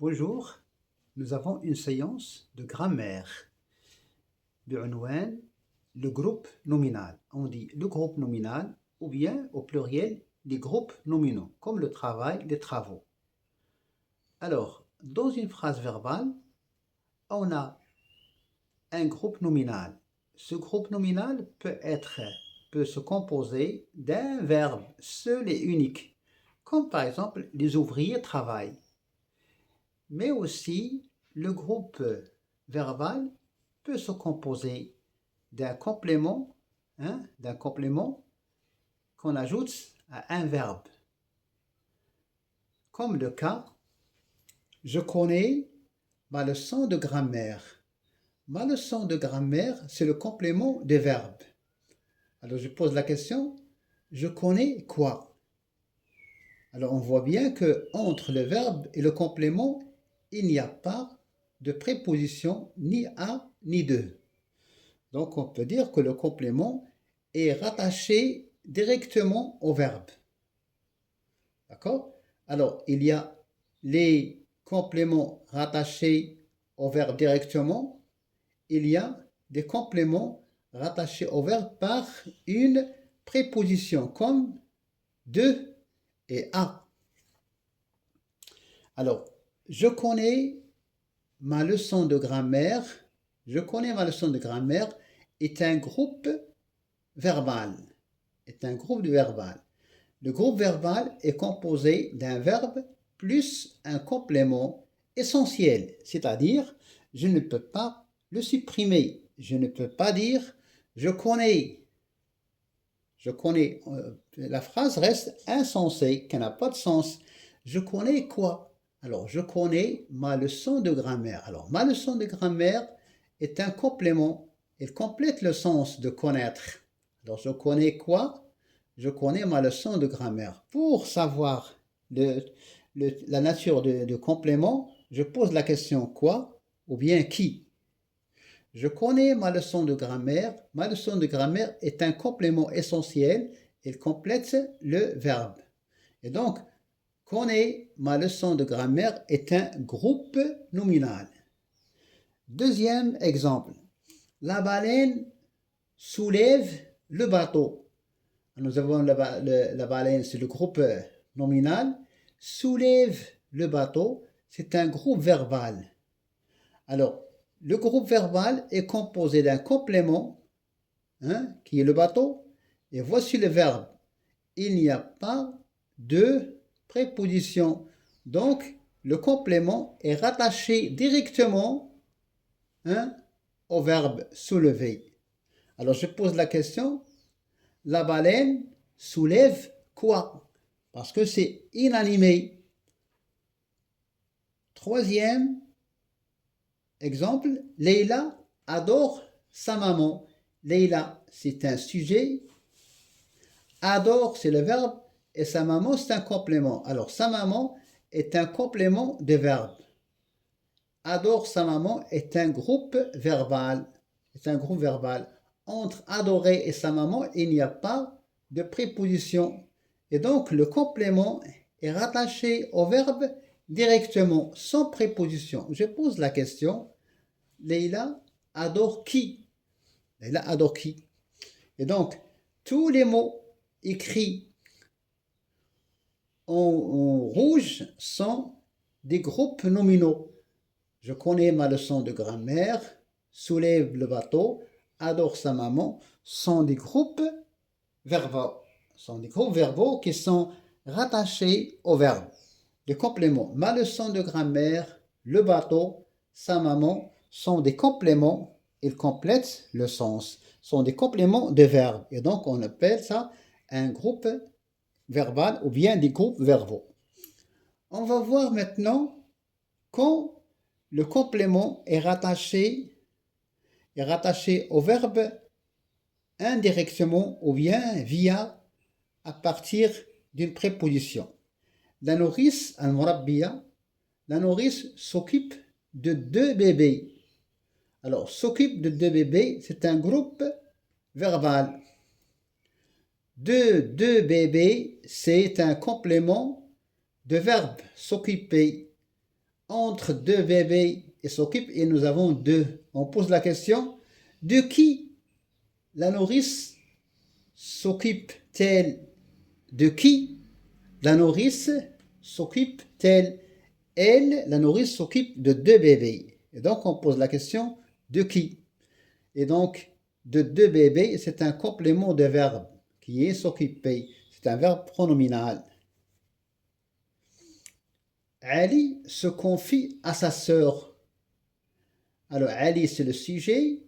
Bonjour, nous avons une séance de grammaire. بعنوان le groupe nominal. On dit le groupe nominal ou bien au pluriel les groupes nominaux, comme le travail, les travaux. Alors, dans une phrase verbale, on a un groupe nominal. Ce groupe nominal peut se composer d'un verbe seul et unique, comme par exemple les ouvriers travaillent. Mais aussi, le groupe verbal peut se composer d'un complément qu'on ajoute à un verbe. Comme le cas, je connais ma leçon de grammaire. Ma leçon de grammaire, c'est le complément des verbes. Alors je pose la question, je connais quoi? Alors on voit bien que entre le verbe et le complément, il n'y a pas de préposition ni à ni de. Donc on peut dire que le complément est rattaché directement au verbe. D'accord? Alors il y a les compléments rattachés au verbe directement. Il y a des compléments rattachés au verbe par une préposition comme de et à. Alors, je connais ma leçon de grammaire. Je connais ma leçon de grammaire est un groupe verbal. Le groupe verbal est composé d'un verbe plus un complément essentiel, c'est-à-dire je ne peux pas le supprimer. Je ne peux pas dire je connais. La phrase reste insensée, qui n'a pas de sens. Je connais quoi? Alors, je connais ma leçon de grammaire. Alors, ma leçon de grammaire est un complément. Elle complète le sens de connaître. Alors, je connais quoi? Je connais ma leçon de grammaire. Pour savoir la nature de complément, je pose la question quoi ou bien qui. Je connais ma leçon de grammaire. Ma leçon de grammaire est un complément essentiel. Elle complète le verbe. Et donc, connais ma leçon de grammaire est un groupe nominal. Deuxième exemple. La baleine soulève le bateau. Nous avons la baleine, c'est le groupe nominal. Soulève le bateau, c'est un groupe verbal. Alors, le groupe verbal est composé d'un complément, qui est le bateau, et voici le verbe. Il n'y a pas de préposition. Donc, le complément est rattaché directement au verbe soulever. Alors, je pose la question, la baleine soulève quoi? Parce que c'est inanimé. Troisième exemple, Leïla adore sa maman. Leïla, c'est un sujet. Adore, c'est le verbe. Et sa maman, c'est un complément. Alors, sa maman est un complément de verbe. Adore sa maman est un groupe verbal. Entre adorer et sa maman, il n'y a pas de préposition. Et donc, le complément est rattaché au verbe directement, sans préposition. Je pose la question, Leïla adore qui? Leïla adore qui? Et donc, tous les mots écrits en rouge sont des groupes nominaux. Je connais ma leçon de grammaire, soulève le bateau, adore sa maman, sont des groupes verbaux. Qui sont rattachés au verbe. Les compléments. Ma leçon de grammaire, le bateau, sa maman sont des compléments. Ils complètent le sens. Sont des compléments de verbe. Et donc, on appelle ça un groupe verbal ou bien des groupes verbaux. On va voir maintenant quand le complément est rattaché au verbe indirectement ou bien à partir d'une préposition. La nourrice, al-murabbiya, la nourrice s'occupe de 2 bébés. Alors, s'occupe de 2 bébés, c'est un groupe verbal. De 2 bébés, c'est un complément de verbe s'occuper. entre deux bébés et s'occupe et nous avons deux. On pose la question, de qui la nourrice s'occupe-t-elle? De qui la nourrice s'occupe-t-elle? Elle, la nourrice, s'occupe de deux bébés. Et donc, on pose la question, de qui? Et donc, de deux bébés, c'est un complément de verbe qui est s'occuper. C'est un verbe pronominal. Ali se confie à sa sœur. Alors, Ali, c'est le sujet.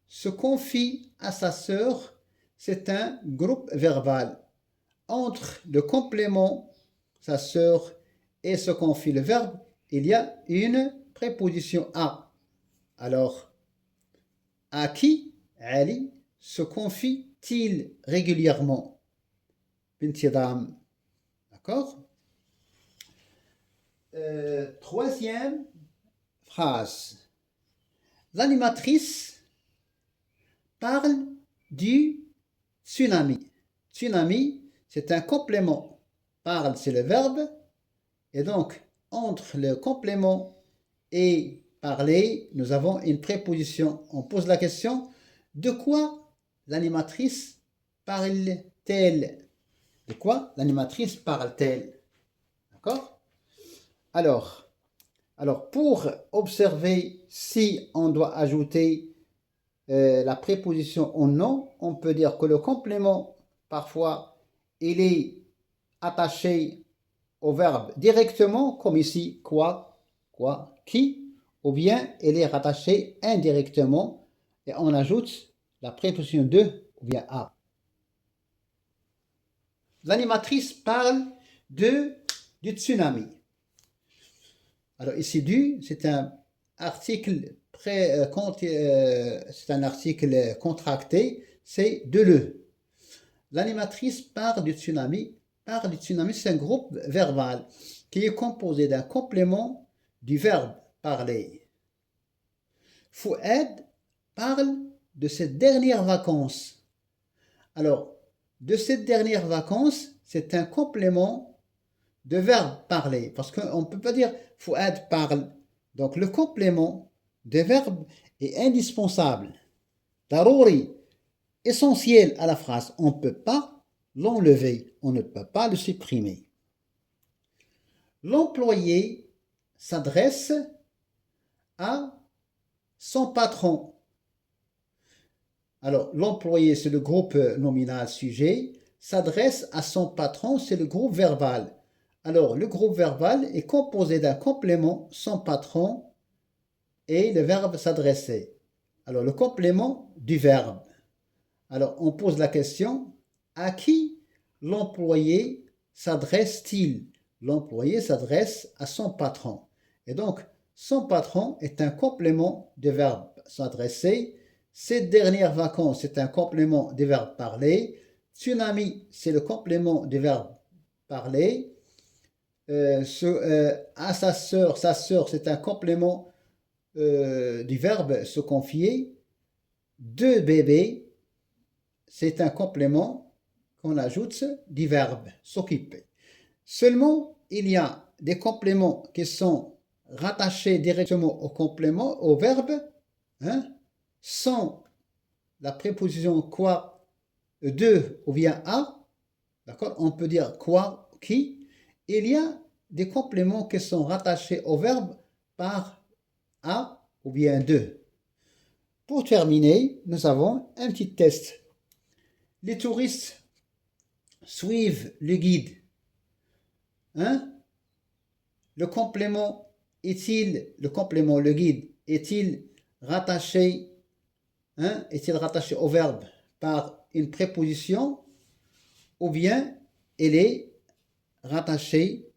Se confie à sa sœur, c'est un groupe verbal. Entre le complément, sa sœur, et se confie le verbe, il y a une préposition à. Alors, à qui Ali se confie-t-il régulièrement? Bintidam. D'accord? Troisième phrase. L'animatrice parle du tsunami. Tsunami, c'est un complément. Parle, c'est le verbe. Et donc, entre le complément et parler, nous avons une préposition. On pose la question, de quoi l'animatrice parle-t-elle? De quoi l'animatrice parle-t-elle? D'accord? Alors, pour observer si on doit ajouter la préposition ou non, on peut dire que le complément, parfois, il est attaché au verbe directement, comme ici, quoi, qui, ou bien il est rattaché indirectement et on ajoute la préposition de ou bien à. L'animatrice parle du tsunami. Alors ici, c'est un article c'est un article contracté, c'est de le. L'animatrice parle du tsunami. Parle du tsunami, c'est un groupe verbal qui est composé d'un complément du verbe parler. Fouad parle de ses dernières vacances. Alors, de ces dernières vacances, c'est un complément de verbe parler. Parce qu'on ne peut pas dire Fouad parle. Donc, le complément de verbe est indispensable. Darouri, essentiel à la phrase. On ne peut pas l'enlever. On ne peut pas le supprimer. L'employé s'adresse à son patron. Alors, l'employé, c'est le groupe nominal sujet, s'adresse à son patron, c'est le groupe verbal. Alors, le groupe verbal est composé d'un complément, son patron, et le verbe s'adresser. Alors, le complément du verbe. Alors, on pose la question, à qui l'employé s'adresse-t-il? L'employé s'adresse à son patron. Et donc, son patron est un complément du verbe s'adresser. Ces dernières vacances, c'est un complément du verbe parler. Tsunami, c'est le complément du verbe parler. À sa sœur, c'est un complément du verbe se confier. Deux bébés, c'est un complément qu'on ajoute du verbe s'occuper. Seulement, il y a des compléments qui sont rattachés directement au complément, au verbe, sans la préposition quoi, de ou bien à, d'accord? On peut dire quoi, qui. Il y a des compléments qui sont rattachés au verbe par à ou bien de. Pour terminer, nous avons un petit test. Les touristes suivent le guide. Le complément le guide, est-il rattaché, est-il rattaché au verbe par une préposition ou bien il est rattaché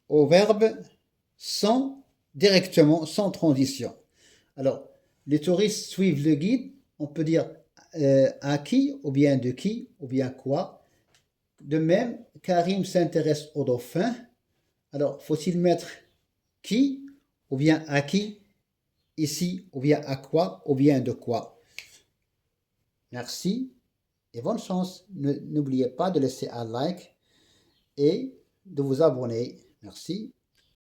au verbe directement, sans transition. Alors, les touristes suivent le guide, on peut dire à qui, ou bien de qui, ou bien quoi. De même, Karim s'intéresse au dauphin. Alors, faut-il mettre qui, ou bien à qui, ici, ou bien à quoi, ou bien de quoi. Merci et bonne chance. N'oubliez pas de laisser un like et de vous abonner. Merci.